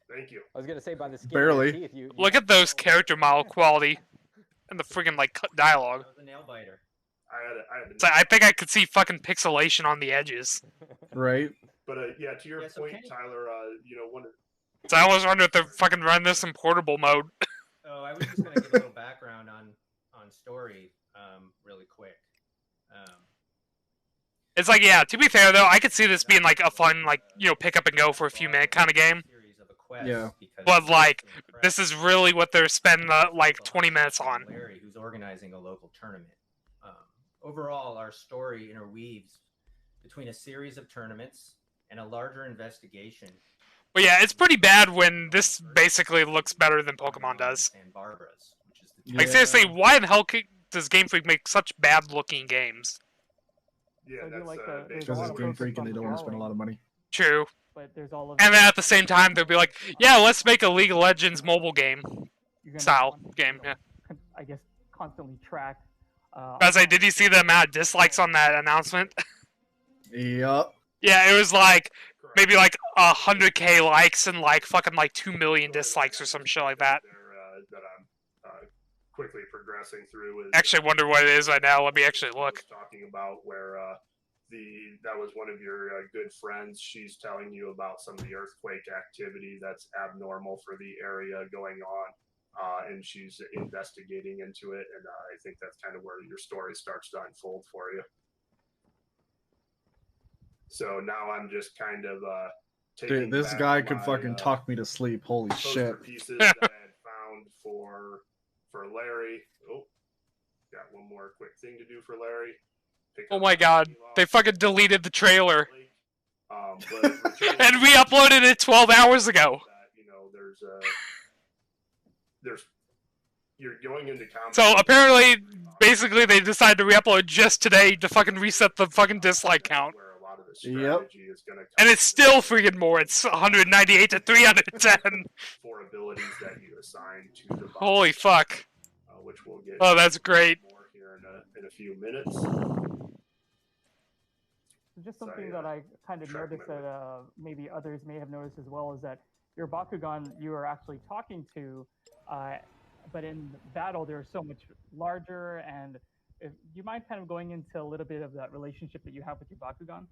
Thank you. I was gonna say by the skin Barely. of your teeth, you Look at those character model quality and the friggin' like dialogue. That was a nail biter. I had to It's like, I think I could see fucking pixelation on the edges. Right? But yeah, to your Yes, point, okay. Tyler, you know, one of So I almost wonder if they're fucking running this in portable mode. Oh, I was just gonna give a little background on story, really quick. It's like, yeah, to be fair though, I could see this being like a fun, like, you know, pick up and go for a few minute kind of game. Yeah. But like, this is really what they're spending like 20 minutes on. Larry, who's organizing a local tournament. Overall, our story interweaves between a series of tournaments and a larger investigation. But yeah, it's pretty bad when this basically looks better than Pokemon does. And Barbara's, which is the Like, Yeah. seriously, why in the hell does Game Freak make such bad looking games? yeah, So I do that's like the- there's a Because lot it's of Game focus Freak and on they don't want to spend a lot of money. True. but there's all of And then at the same time, they'll be like, yeah, let's make a League of Legends mobile game. you're gonna style want to, game, yeah. I guess constantly track. I was like, did you see the amount of dislikes on that announcement? Yup. Yeah, it was like, maybe like 100k likes and like fucking like 2 million dislikes or some shit like that. That I'm quickly progressing through is Actually, wonder what it is right now. Let me actually look. talking about where that was one of your good friends. She's telling you about some of the earthquake activity that's abnormal for the area going on. And she's investigating into it, and I think that's kind of where your story starts to unfold for you. So now I'm just kind of taking Dude, this back guy could my, fucking talk me to sleep. Holy poster shit. pieces that I had found for Larry. Oh, got one more quick thing to do for Larry. Pick Oh up my god, Mickey they Mouse. fucking deleted the trailer. But And we uploaded it 12 hours ago. that, you know, there's you're going into combat. So apparently, basically, they decided to re-upload just today to fucking reset the fucking dislike count. Where a lot of the Yep. strategy is gonna come And it's still freaking more. It's 198 to 310. for abilities that you assign to the boss, Holy fuck. which we'll get. Oh, that's great. More here in a few minutes. Just So, something yeah, that I kind of track noticed my that maybe others may have noticed as well is that your Bakugan you are actually talking to, but in battle they're so much larger. And do you mind kind of going into a little bit of that relationship that you have with your Bakugan?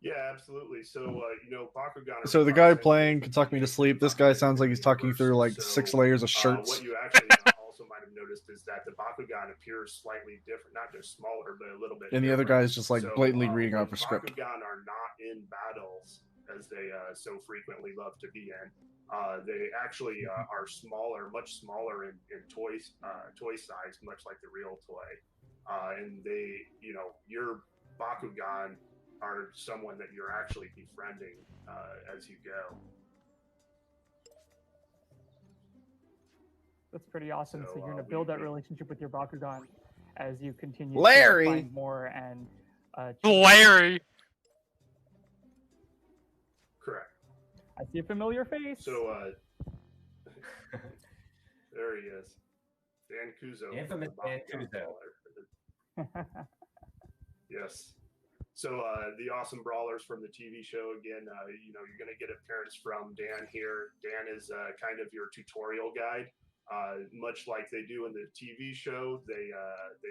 Yeah, absolutely. So, you know, Bakugan. So the guy playing could talk me to sleep. This guy sounds like he's talking through like 6 layers of shirts. What you actually also might have noticed is that the Bakugan appears slightly different, not just smaller, but a little bit. And the other different. guy is just like So, blatantly reading when off a script. Bakugan are not in battles, as they so frequently love to be in. They actually are smaller, much smaller in toy size, much like the real toy. And they, you know, your Bakugan are someone that you're actually befriending as you go. That's pretty awesome. So, So, you're going to we- build that we- relationship with your Bakugan as you continue Larry! to find more and Larry. Correct. I see a familiar face. So there he is, Dan Kuzo. The infamous from the Dan Bakugan Brawler. Yes. So the awesome brawlers from the TV show again. You know, you're going to get appearance from Dan here. Dan is kind of your tutorial guide. Much like they do in the TV show, they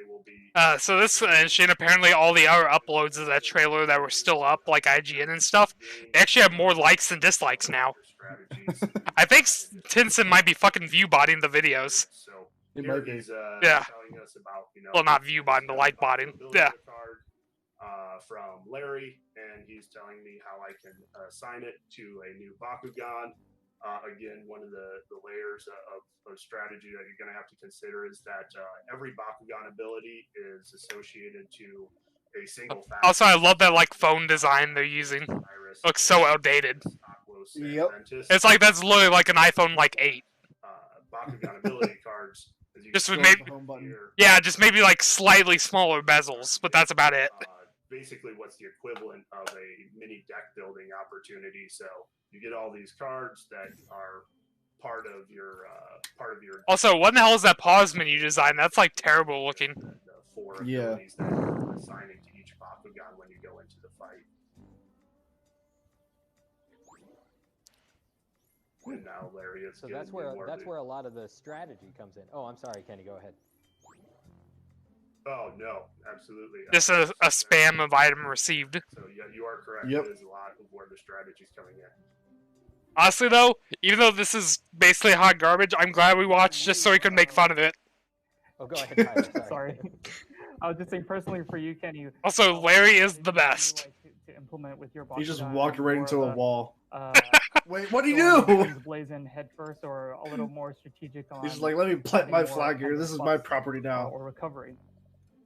will be. So this and apparently all the other uploads of that trailer that were still up, like IGN and stuff, they actually have more likes than dislikes now. I think Tinson might be fucking view-botting the videos. So It here might be. he's Yeah. telling us about, you know, Well, not view-botting, but like-botting. Yeah. Card, from Larry, and he's telling me how I can assign it to a new Bakugan. Again, one of the layers of strategy that you're going to have to consider is that every Bakugan ability is associated to a single faction. Also, I love that like phone design they're using. Iris, Looks so outdated. Aquos, and Yep. Ventus. It's like that's literally like an iPhone like 8. Bakugan ability cards. As you Just can with see maybe- the home button. here. Yeah, just maybe like slightly smaller bezels, but that's about it. Basically, what's the equivalent of a mini deck building opportunity? So you get all these cards that are part of your Also, what in the hell is that pause menu design? That's like terrible looking. the 4 Yeah. abilities that you're assigning to each Bakugan when you go into the fight. and now Larry is. So gonna that's be where more that's the- where a lot of the strategy comes in. Oh, I'm sorry, Kenny. Go ahead. Oh no, absolutely. Just a spam of item received. So yeah, you are correct. Yep. It is a lot of where the strategy's coming in. Honestly, though, even though this is basically hot garbage, I'm glad we watched just so we could make fun of it. Oh, go ahead, Tyler. Sorry. I was just saying, personally for you, Kenny. Also, Larry is the what best. would you like to implement with your He just Bakugan? walked right More into of a wall. Wait, what'd he do? Blaze in head first, or a little more strategic on. He's just like, let me plant my more flag here. kind of This is my buffs, property now. or recovery.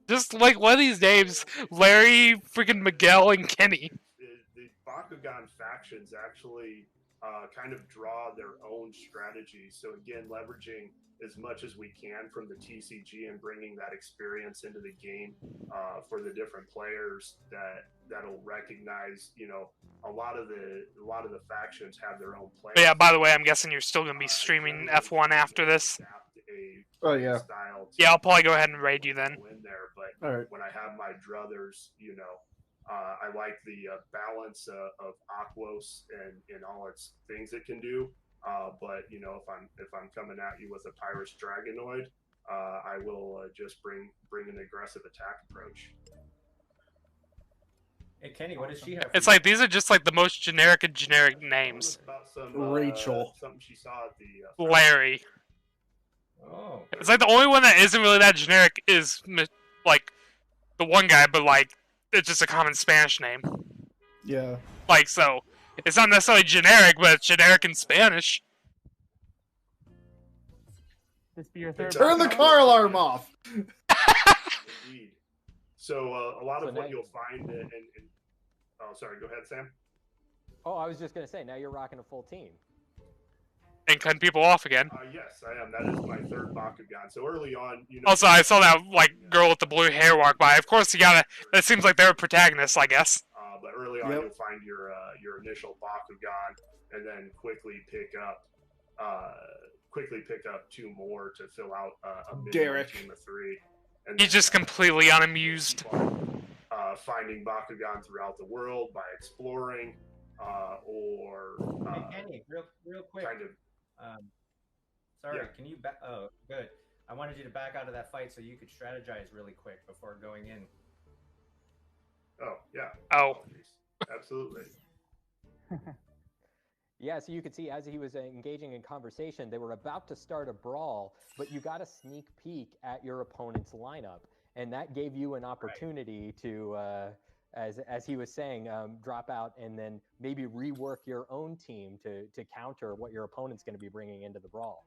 Just like one of these names, Larry, freaking Miguel, and Kenny. The Bakugan factions actually kind of draw their own strategy. So again, leveraging as much as we can from the TCG and bringing that experience into the game for the different players that'll recognize, a lot of the factions have their own players. But yeah, by the way, I'm guessing you're still going to be streaming F1 after this. Oh, yeah. Yeah, I'll probably go ahead and raid you then. In there, but All right. when I have my druthers, I like the balance of Aquos and all its things it can do. But if I'm coming at you with a Pyrus Dragonoid, I will just bring an aggressive attack approach. Hey Kenny, what does she have? It's like these are just like the most generic of generic names. About some, Rachel. something she saw at the Larry. Oh. It's like the only one that isn't really that generic is like the one guy, but like it's just a common Spanish name. Yeah. Like so, it's not necessarily generic, but it's generic in Spanish. This be your third. Turn the car alarm off. Indeed. So a lot So of now what you'll find in oh, sorry, go ahead, Sam. Oh, I was just gonna say, now you're rocking a full team. And cutting people off again. Yes, I am. That is my third Bakugan. So early on, Also, I saw that like girl with the blue hair walk by. Of course, you gotta. That seems like they're protagonists, I guess. But early on, Yep. you'll find your initial Bakugan, and then quickly pick up two more to fill out a minion Derek. team of three. And He's then, just completely unamused. Finding Bakugan throughout the world by exploring, or Hey Kenny, real quick. kind of. Sorry, Yeah. can you back? Oh, good. I wanted you to back out of that fight so you could strategize really quick before going in. Oh yeah. Oh. Absolutely. Yeah, so you could see as he was engaging in conversation, they were about to start a brawl, but you got a sneak peek at your opponent's lineup, and that gave you an opportunity to, as he was saying, drop out and then maybe rework your own team to counter what your opponent's going to be bringing into the brawl.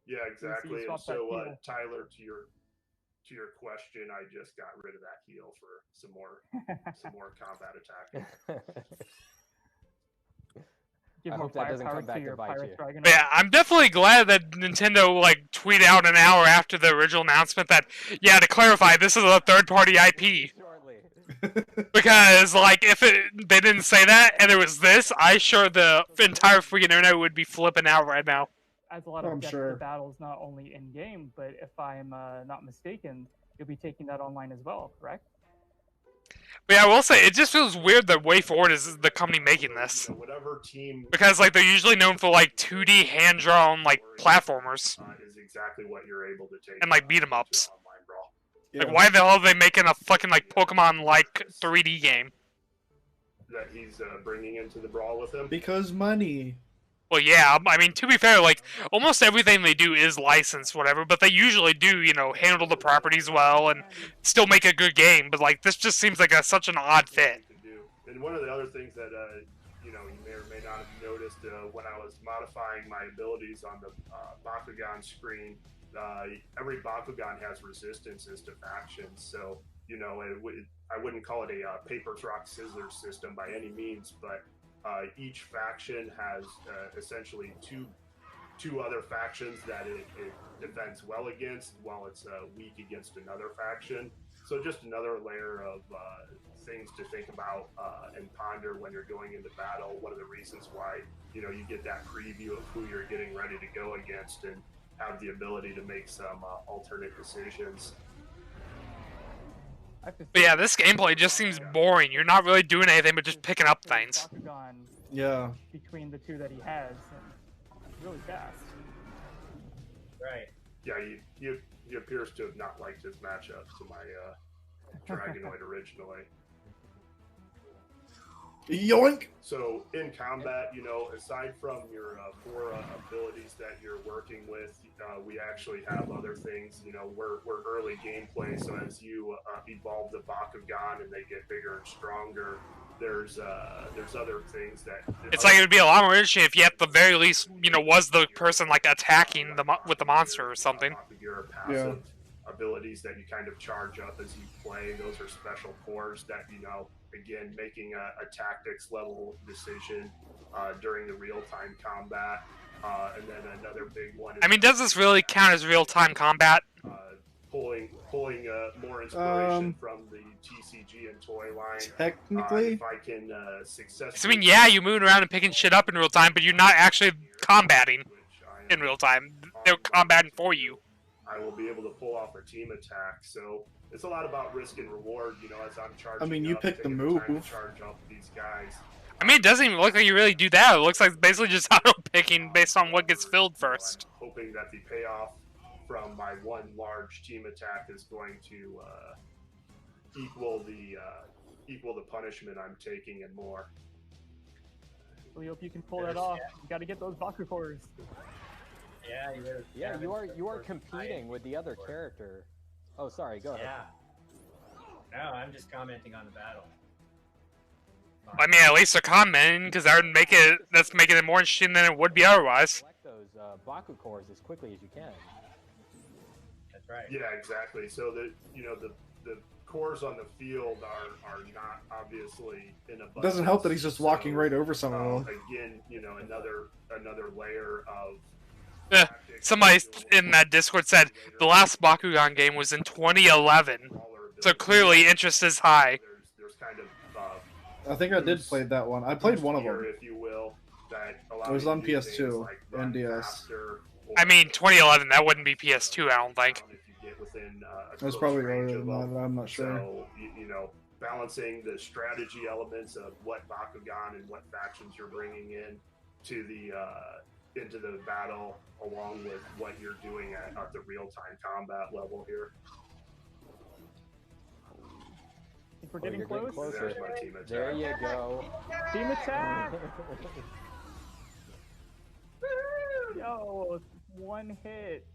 Yeah, exactly. And swap that so, heal. Tyler, to your question, I just got rid of that heal for some more combat attacking. Give I more hope that doesn't firepower come back to your bite Pyrus you. Dragon. But yeah, I'm definitely glad that Nintendo like tweeted out an hour after the original announcement that yeah, to clarify, this is a third-party IP. Shortly. Because like if they didn't say that and it was this, I sure the entire freaking internet would be flipping out right now. As a lot of I'm depth sure. of battles, not only in game, but if I'm not mistaken, you'll be taking that online as well, correct? But yeah, I will say it just feels weird that Way Forward is the company making this. Whatever team Because like they're usually known for like 2D hand-drawn like platformers is exactly what you're able to take and like beat 'em into ups. an online brawl. Yeah. Like why the hell are they making a fucking like Pokemon like 3D game? That he's bringing into the brawl with him. Because money. Well, yeah, I mean, to be fair, like, almost everything they do is licensed, whatever, but they usually do, handle the properties well and still make a good game, but, like, this just seems like such an odd fit. And one of the other things that, you may or may not have noticed when I was modifying my abilities on the Bakugan screen, every Bakugan has resistances to factions, so, I wouldn't call it a paper, rock, scissors system by any means, but each faction has essentially two other factions that it defends well against, while it's weak against another faction. So just another layer of things to think about and ponder when you're going into battle. One of the reasons why you get that preview of who you're getting ready to go against and have the ability to make some alternate decisions. But yeah, this gameplay just seems boring. You're not really doing anything but just picking up things. Bakugan Yeah. between the two that he has, and really fast. Right. Yeah, he appears to have not liked his matchup to my Dragonoid originally. Yoink! So in combat, aside from your 4 abilities that you're working with, we actually have other things. We're early gameplay, so as you evolve the Bakugan and they get bigger and stronger, there's other things that. It's like it would be a lot more interesting if you at the very least, was the person like attacking with the monster or something. Your passive abilities that you kind of charge up as you play. Those are special cores that again, making a tactics level decision during the real-time combat. And then another big one. I mean, does this really count as real-time combat? Pulling more inspiration from the TCG and toy line. Technically, if I can successfully. I mean, yeah, you're moving around and picking shit up in real time, but you're not actually combating in real time. They're combating for you. I will be able to pull off a team attack. So it's a lot about risk and reward, as I'm charging. I mean, you up, pick the taking move. time to charge up these guys. I mean, it doesn't even look like you really do that. It looks like basically just auto-picking based on what gets filled first. I'm hoping that the payoff from my one large team attack is going to equal the punishment I'm taking and more. We hope you can pull that off. You got to get those Baku cores. Yeah, Yeah, you are competing with the other character. Oh, sorry, go ahead. Yeah. No, I'm just commenting on the battle. I mean, at least they're commenting, because that's making it more interesting than it would be otherwise. Collect those Baku cores as quickly as you can. That's right. Yeah, exactly. So the cores on the field are not obviously in abundance. It doesn't help that he's just walking So, right over some of them. Again, another layer of. Somebody in that Discord said the last Bakugan game was in 2011, so clearly interest is high. There's kind of. I think I did play that one. I played one of them. If you will, that It was on PS2 and DS. I mean, 2011, that wouldn't be PS2, I don't think. It was probably earlier than that, I'm not sure. So, balancing the strategy elements of what Bakugan and what factions you're bringing in to into the battle, along with what you're doing at the real-time combat level here. I think we're getting close. closer. There's my team attack. There you go. Team attack! Yo, one hit.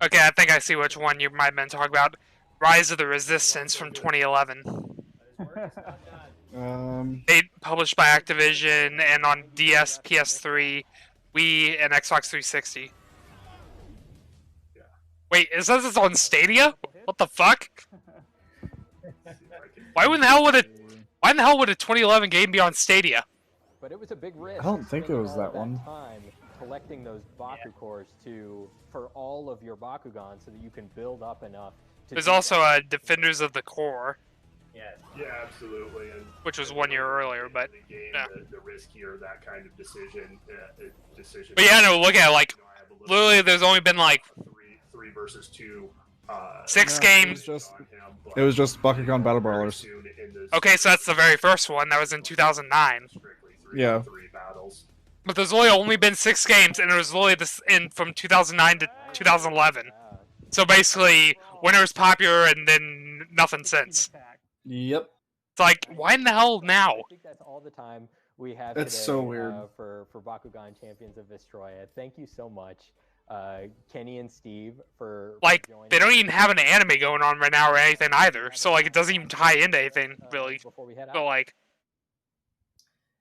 Okay, I think I see which one you might have been talking about. Rise of the Resistance from 2011. They published by Activision and on DS, PS3, Wii, and Xbox 360. Wait, it says it's on Stadia? What the fuck? Why in the hell would a 2011 game be on Stadia? But it was a big risk. I don't think it was spending that all one. Time collecting those Baku cores for all of your Bakugan so that you can build up enough. There's also Defenders of the Core, Yes. Yeah, absolutely. And which was 1 year earlier, but the game, yeah. the riskier that kind of decision. But yeah, no, look at it, like, I have a little literally there's only been like three versus two. 6 No, games. It was just Bakugan Battle Brawlers. Okay, so that's the very first one. That was in 2009. Yeah. Three battles. But there's only been 6 games, and it was literally from 2009 to 2011. So basically, Winter was popular, and then nothing since. Yep. It's like, why in the hell now? I think that's all the time we have It's today, so weird. For Bakugan Champions of Vestroia. Thank you so much, Kenny and Steve, for joining. They don't even have an anime going on right now or anything either. So like, it doesn't even tie into anything really. Before we head out. So like,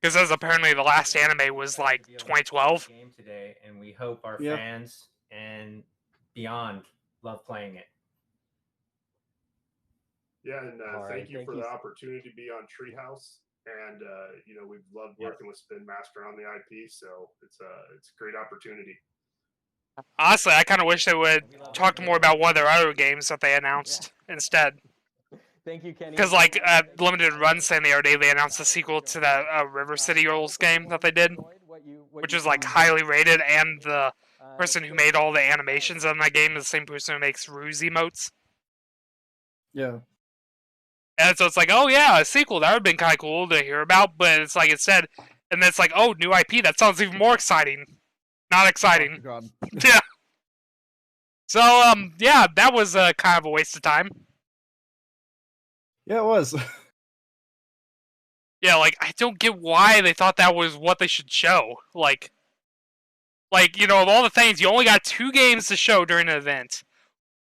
because as apparently the last anime was like 2012. Game today, and we hope our Yeah. fans and beyond love playing it. Yeah, and All right, thank you thank for you. the opportunity to be on Treehouse. And we've loved working with Spin Master on the IP, so it's a great opportunity. Honestly, I kind of wish they would talk more about one of their other games that they announced instead. Thank you, Kenny. Because like Limited Run saying the other day they announced a sequel to that River City Rules game that they did, which is like highly rated, and the person who made all the animations on that game is the same person who makes Ruse emotes. Yeah. And so it's like, oh yeah, a sequel, that would have been kind of cool to hear about, but it's like instead, and then it's like, oh, new IP, that sounds even more exciting. Not exciting. God. Yeah. So, yeah, that was kind of a waste of time. Yeah, it was. Yeah, like, I don't get why they thought that was what they should show. Like, you know, of all the things, you only got 2 games to show during an event.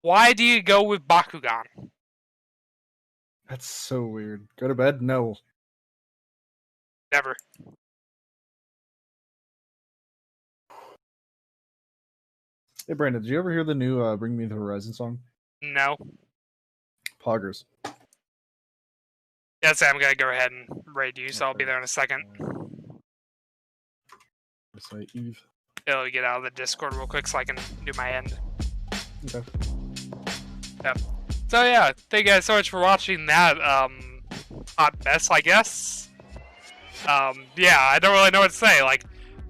Why do you go with Bakugan? That's so weird. Go to bed? No. Never. Hey, Brandon, did you ever hear the new Bring Me the Horizon song? No. Poggers. Yeah, Sam, I'm gonna go ahead and raid you, so I'll be there in a second. Say Eve. I'll get out of the Discord real quick so I can do my end. Okay. Yep. So yeah, thank you guys so much for watching that hot mess, I guess. Yeah, I don't really know what to say. Like,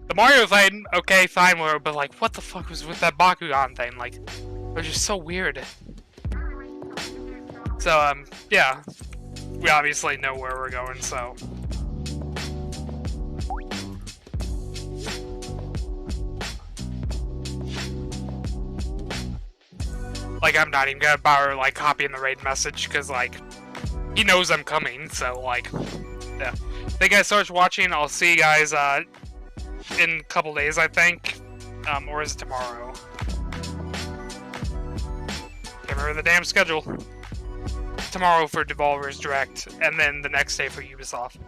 the Mario thing, okay, fine, but like, what the fuck was with that Bakugan thing? Like, it was just so weird. So, yeah, we obviously know where we're going, so. Like, I'm not even gonna bother, like, copying the raid message, because, like, he knows I'm coming, so, like, yeah. Thank you guys so much for watching. I'll see you guys, in a couple days, I think. Or is it tomorrow? Can't remember the damn schedule. Tomorrow for Devolver's Direct, and then the next day for Ubisoft.